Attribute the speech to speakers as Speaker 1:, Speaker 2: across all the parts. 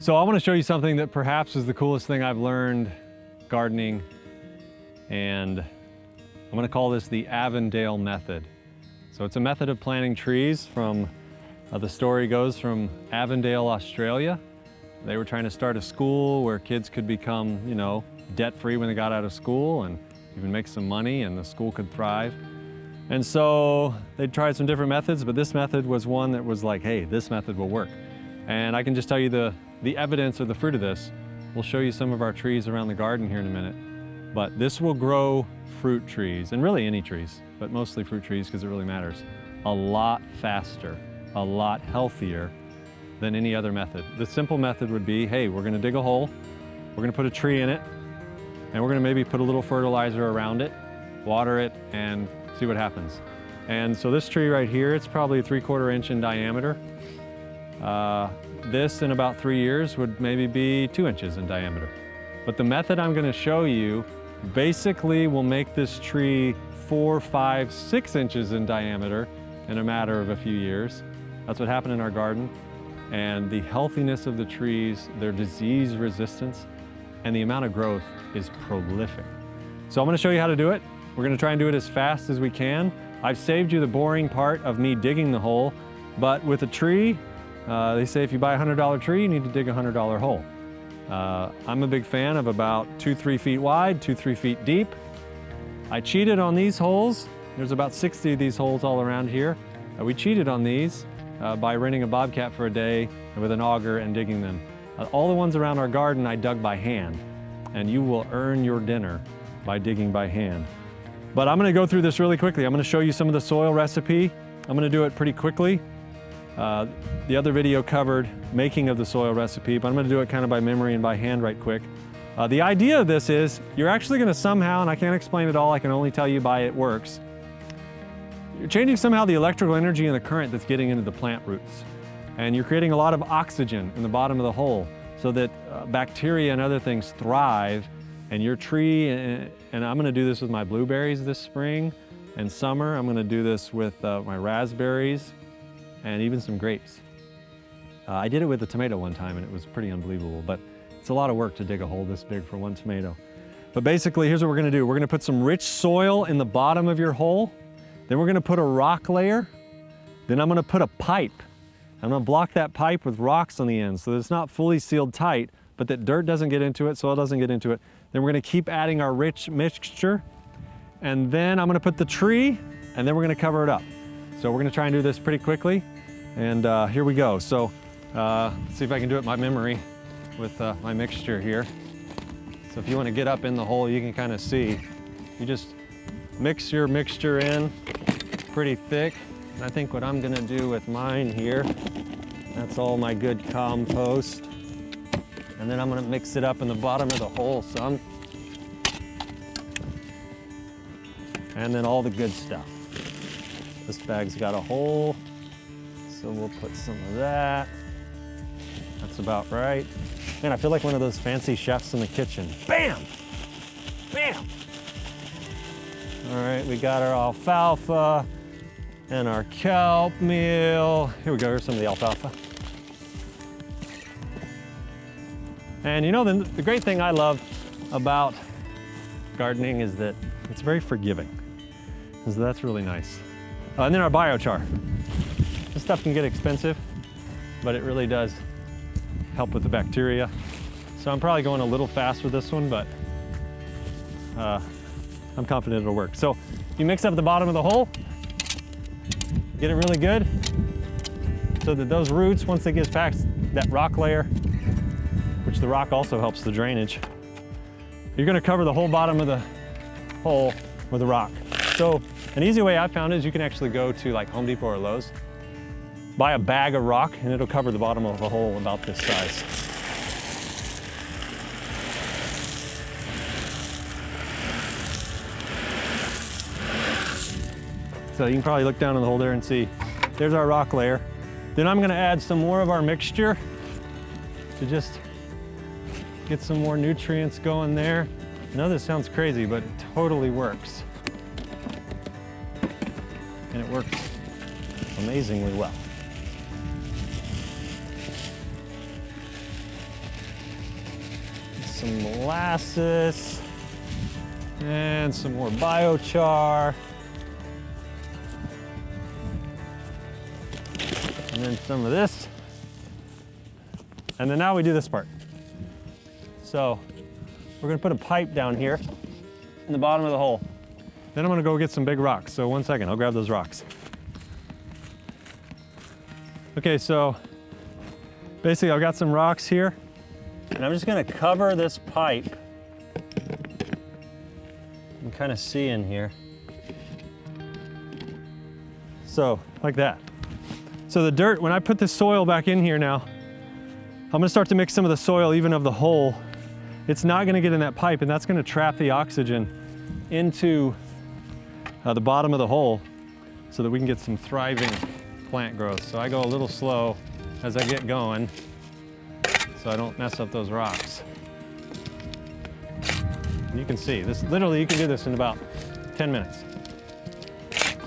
Speaker 1: So I want to show you something that perhaps is the coolest thing I've learned gardening, and I'm going to call this the Avondale method. So it's a method of planting trees from, the story goes, from Avondale, Australia. They were trying to start a school where kids could become, debt-free when they got out of school and even make some money, and the school could thrive. And so they tried some different methods, but this method was one that was like, hey, this method will work. And I can just tell you the evidence or the fruit of this. We'll show you some of our trees around the garden here in a minute. But this will grow fruit trees, and really any trees, but mostly fruit trees because it really matters, a lot faster, a lot healthier than any other method. The simple method would be, hey, we're gonna dig a hole, we're gonna put a tree in it, and we're gonna maybe put a little fertilizer around it, water it, and see what happens. And so this tree right here, it's probably 3/4 inch in diameter. This in about 3 years would maybe be 2 inches in diameter. But the method I'm gonna show you basically will make this tree 4, 5, 6 inches in diameter in a matter of a few years. That's what happened in our garden. And the healthiness of the trees, their disease resistance, and the amount of growth is prolific. So I'm gonna show you how to do it. We're gonna try and do it as fast as we can. I've saved you the boring part of me digging the hole, but with a tree, they say if you buy a $100 tree, you need to dig a $100 hole. I'm a big fan of about 2-3 feet wide, 2-3 feet deep. I cheated on these holes. There's about 60 of these holes all around here. We cheated on these by renting a bobcat for a day with an auger and digging them. All the ones around our garden I dug by hand, and you will earn your dinner by digging by hand. But I'm gonna go through this really quickly. I'm gonna show you some of the soil recipe. I'm gonna do it pretty quickly. The other video covered making of the soil recipe, but I'm gonna do it kind of by memory and by hand right quick. The idea of this is you're actually gonna somehow, and I can't explain it all, I can only tell you by it works. You're changing somehow the electrical energy and the current that's getting into the plant roots. And you're creating a lot of oxygen in the bottom of the hole so that bacteria and other things thrive. And your tree, and I'm gonna do this with my blueberries this spring and summer. I'm gonna do this with my raspberries and even some grapes. I did it with a tomato one time and it was pretty unbelievable, but it's a lot of work to dig a hole this big for one tomato. But basically, here's what we're gonna do. We're gonna put some rich soil in the bottom of your hole. Then we're gonna put a rock layer. Then I'm gonna put a pipe. I'm gonna block that pipe with rocks on the end so that it's not fully sealed tight, but that dirt doesn't get into it, soil doesn't get into it. Then we're gonna keep adding our rich mixture. And then I'm gonna put the tree, and then we're gonna cover it up. So we're gonna try and do this pretty quickly. And here we go. So let's see if I can do it by memory with my mixture here. So if you wanna get up in the hole, you can kind of see. You just mix your mixture in pretty thick. And I think what I'm gonna do with mine here, that's all my good compost. And then I'm gonna mix it up in the bottom of the hole some. And then all the good stuff. This bag's got a hole, so we'll put some of that. That's about right. Man, I feel like one of those fancy chefs in the kitchen. Bam! Bam! All right, we got our alfalfa and our kelp meal. Here we go, here's some of the alfalfa. And the great thing I love about gardening is that it's very forgiving. So that's really nice. And then our biochar. This stuff can get expensive, but it really does help with the bacteria. So I'm probably going a little fast with this one, but I'm confident it'll work. So you mix up the bottom of the hole, get it really good, so that those roots, once they get past that rock layer, which the rock also helps the drainage, you're gonna cover the whole bottom of the hole with a rock. So an easy way I found is you can actually go to like Home Depot or Lowe's, buy a bag of rock, and it'll cover the bottom of a hole about this size. So you can probably look down in the hole there and see, there's our rock layer. Then I'm gonna add some more of our mixture to just get some more nutrients going there. I know this sounds crazy, but it totally works. And it works amazingly well. some molasses and some more biochar. And then some of this. And then now we do this part. So we're gonna put a pipe down here in the bottom of the hole. Then I'm gonna go get some big rocks. So 1 second, I'll grab those rocks. Okay, so basically I've got some rocks here and I'm just gonna cover this pipe. You can kind of see in here. So, like that. So the dirt, when I put this soil back in here now, I'm gonna start to mix some of the soil even of the hole. It's not gonna get in that pipe and that's gonna trap the oxygen into the bottom of the hole so that we can get some thriving plant growth. So I go a little slow as I get going so I don't mess up those rocks. And you can see, this literally you can do this in about 10 minutes.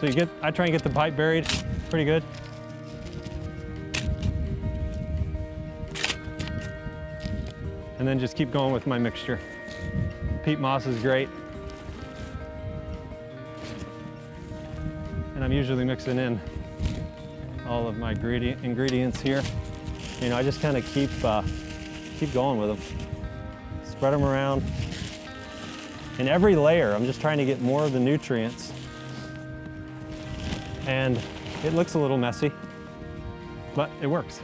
Speaker 1: So I try and get the pipe buried pretty good. And then just keep going with my mixture. Peat moss is great. And I'm usually mixing in all of my ingredients here. You know, I just kind of keep going with them. Spread them around. In every layer, I'm just trying to get more of the nutrients. And it looks a little messy, but it works.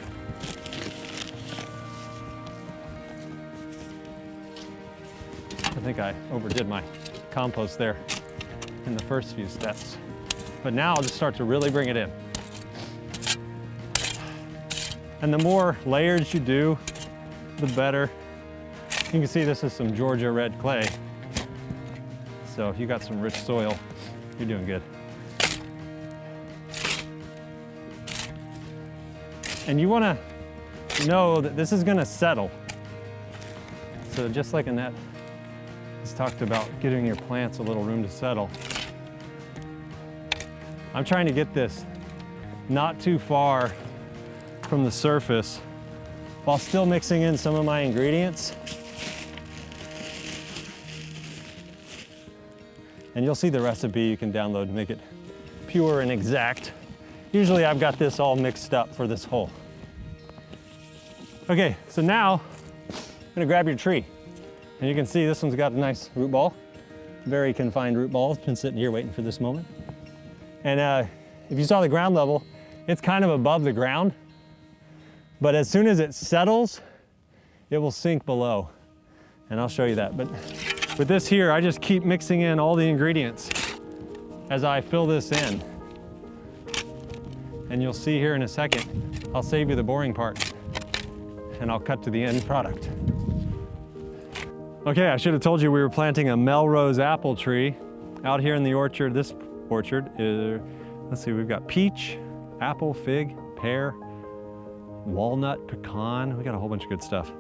Speaker 1: I think I overdid my compost there in the first few steps. But now I'll just start to really bring it in. And the more layers you do, the better. You can see this is some Georgia red clay. So if you got some rich soil, you're doing good. And you want to know that this is going to settle. So just like Annette has talked about getting your plants a little room to settle, I'm trying to get this not too far from the surface while still mixing in some of my ingredients. And you'll see the recipe you can download to make it pure and exact. Usually I've got this all mixed up for this hole. Okay, so now I'm gonna grab your tree. And you can see this one's got a nice root ball. Very confined root ball. It's been sitting here waiting for this moment. And if you saw the ground level, it's kind of above the ground. But as soon as it settles, it will sink below. And I'll show you that. But with this here, I just keep mixing in all the ingredients as I fill this in. And you'll see here in a second, I'll save you the boring part and I'll cut to the end product. Okay, I should have told you we were planting a Melrose apple tree out here in the orchard. This orchard is, let's see, we've got peach, apple, fig, pear, walnut, pecan. We got a whole bunch of good stuff.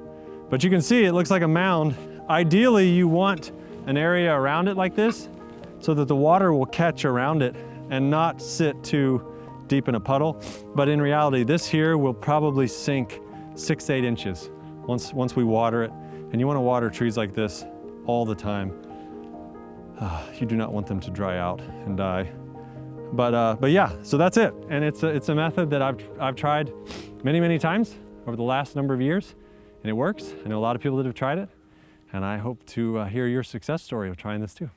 Speaker 1: But you can see it looks like a mound. Ideally, you want an area around it like this so that the water will catch around it and not sit too deep in a puddle. But in reality, this here will probably sink 6 to 8 inches once we water it. And you want to water trees like this all the time. You do not want them to dry out and die. But yeah, so that's it. And it's a method that I've tried many times over the last number of years, and it works. I know a lot of people that have tried it, and I hope to hear your success story of trying this too.